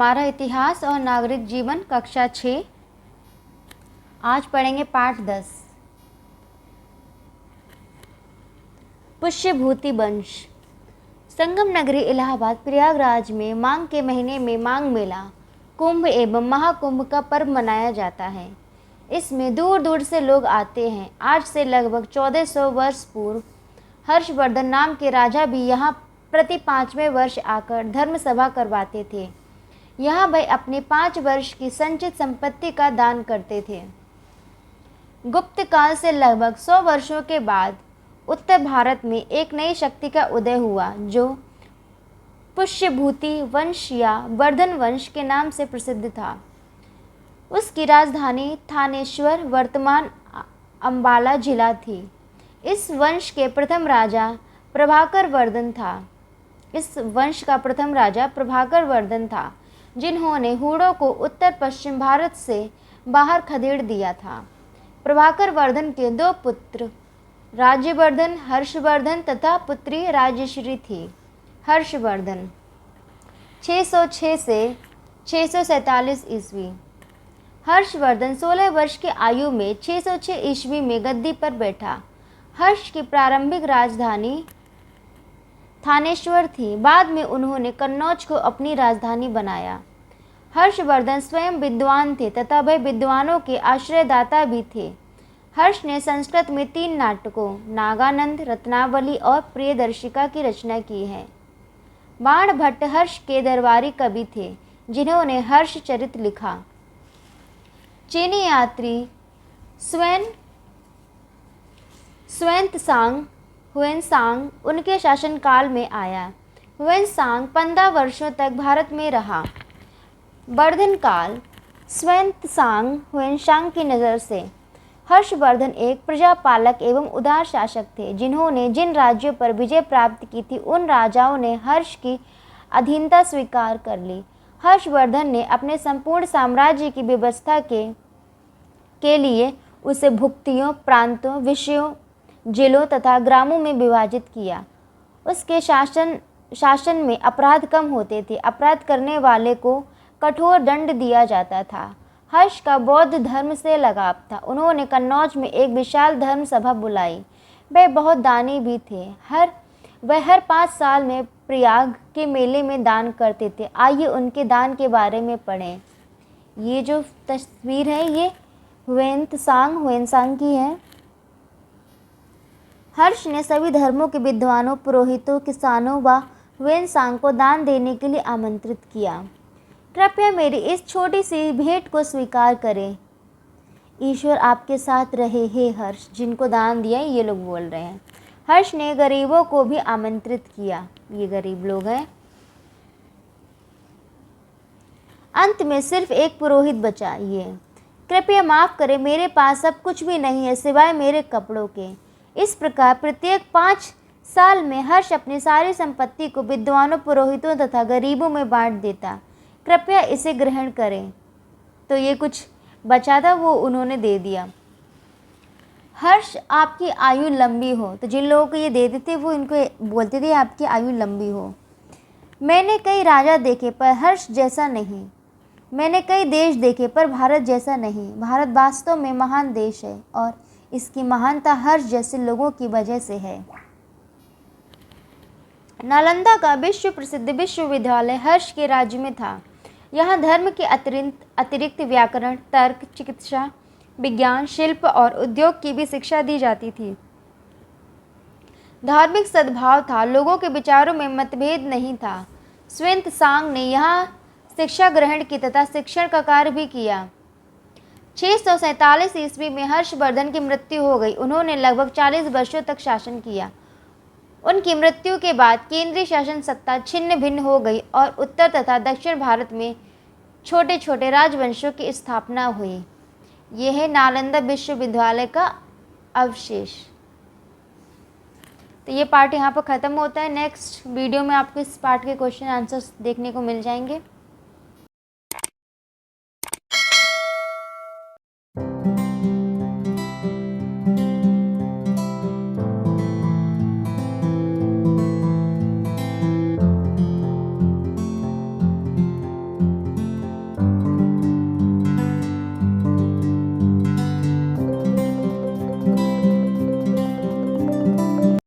हमारा इतिहास और नागरिक जीवन कक्षा 6। आज पढ़ेंगे पाठ 10। पुष्यभूति वंश। संगम नगरी इलाहाबाद प्रयागराज में माघ के महीने में माघ मेला, कुंभ एवं महाकुंभ का पर्व मनाया जाता है। इसमें दूर दूर से लोग आते हैं। आज से लगभग 1400 वर्ष पूर्व हर्षवर्धन नाम के राजा भी यहाँ प्रति 5वें वर्ष आकर धर्म सभा करवाते थे। यहाँ वह अपने 5 वर्ष की संचित संपत्ति का दान करते थे। गुप्त काल से लगभग 100 वर्षों के बाद उत्तर भारत में एक नई शक्ति का उदय हुआ जो पुष्यभूति वंश या वर्धन वंश के नाम से प्रसिद्ध था। उसकी राजधानी थानेश्वर वर्तमान अंबाला जिला थी। इस वंश के प्रथम राजा प्रभाकर वर्धन था, जिन्होंने हूणों को उत्तर पश्चिम भारत से बाहर खदेड़ दिया था। प्रभाकर वर्धन के 2 पुत्र राज्यवर्धन, हर्षवर्धन तथा पुत्री राजश्री थी। हर्षवर्धन 606 से 647 ईस्वी। हर्षवर्धन 16 वर्ष की आयु में 606 ईस्वी में गद्दी पर बैठा। हर्ष की प्रारंभिक राजधानी थानेश्वर थी। बाद में उन्होंने कन्नौज को अपनी राजधानी बनाया। हर्षवर्धन स्वयं विद्वान थे तथा वह विद्वानों के आश्रयदाता भी थे। हर्ष ने संस्कृत में 3 नाटकों नागानंद, रत्नावली और प्रियदर्शिका की रचना की है। बाण भट्ट हर्ष के दरबारी कवि थे, जिन्होंने हर्षचरित लिखा। चीनी यात्री हुएनसांग उनके शासनकाल में आया। हुएनसांग 15 वर्षों तक भारत में रहा। वर्धन काल हुएनसांग की नज़र से हर्षवर्धन एक प्रजापालक एवं उदार शासक थे, जिन्होंने जिन राज्यों पर विजय प्राप्त की थी उन राजाओं ने हर्ष की अधीनता स्वीकार कर ली। हर्षवर्धन ने अपने संपूर्ण साम्राज्य की व्यवस्था के लिए उसे भुक्तियों, प्रांतों, विषयों, जिलों तथा ग्रामों में विभाजित किया। उसके शासन में अपराध कम होते थे। अपराध करने वाले को कठोर दंड दिया जाता था। हर्ष का बौद्ध धर्म से लगाव था। उन्होंने कन्नौज में एक विशाल धर्म सभा बुलाई। वे बहुत दानी भी थे। वह हर 5 साल में प्रयाग के मेले में दान करते थे। आइए उनके दान के बारे में पढ़ें। ये जो तस्वीर है ये हुएनसांग की है। हर्ष ने सभी धर्मों के विद्वानों, पुरोहितों, किसानों व हुएनसांग को दान देने के लिए आमंत्रित किया। कृपया मेरी इस छोटी सी भेंट को स्वीकार करें। ईश्वर आपके साथ रहे हे हर्ष। जिनको दान दिया ये लोग बोल रहे हैं। हर्ष ने गरीबों को भी आमंत्रित किया। ये गरीब लोग हैं। अंत में सिर्फ एक पुरोहित बचा। ये कृपया माफ़ करें, मेरे पास अब कुछ भी नहीं है सिवाय मेरे कपड़ों के। इस प्रकार प्रत्येक 5 साल में हर्ष अपनी सारी संपत्ति को विद्वानों, पुरोहितों तथा गरीबों में बांट देता। कृपया इसे ग्रहण करें। तो ये कुछ बचा था वो उन्होंने दे दिया। हर्ष आपकी आयु लंबी हो। तो जिन लोगों को ये देते थे वो इनको बोलते थे आपकी आयु लंबी हो। मैंने कई राजा देखे पर हर्ष जैसा नहीं। मैंने कई देश देखे पर भारत जैसा नहीं। भारत वास्तव में महान देश है और इसकी महानता हर्ष जैसे लोगों की वजह से है। नालंदा का विश्व प्रसिद्ध विश्वविद्यालय हर्ष के राज्य में था। यहाँ धर्म के अतिरिक्त व्याकरण, तर्क, चिकित्सा, विज्ञान, शिल्प और उद्योग की भी शिक्षा दी जाती थी। धार्मिक सद्भाव था। लोगों के विचारों में मतभेद नहीं था। हुएनसांग ने यहाँ शिक्षा ग्रहण की तथा शिक्षण का कार्य भी किया। 647 ईस्वी में हर्षवर्धन की मृत्यु हो गई। उन्होंने लगभग 40 वर्षों तक शासन किया। उनकी मृत्यु के बाद केंद्रीय शासन सत्ता छिन्न भिन्न हो गई और उत्तर तथा दक्षिण भारत में छोटे छोटे राजवंशों की स्थापना हुई। यह है नालंदा विश्वविद्यालय का अवशेष। तो ये पार्ट यहाँ पर ख़त्म होता है। नेक्स्ट वीडियो में आपको इस पार्ट के क्वेश्चन आंसर्स देखने को मिल जाएंगे।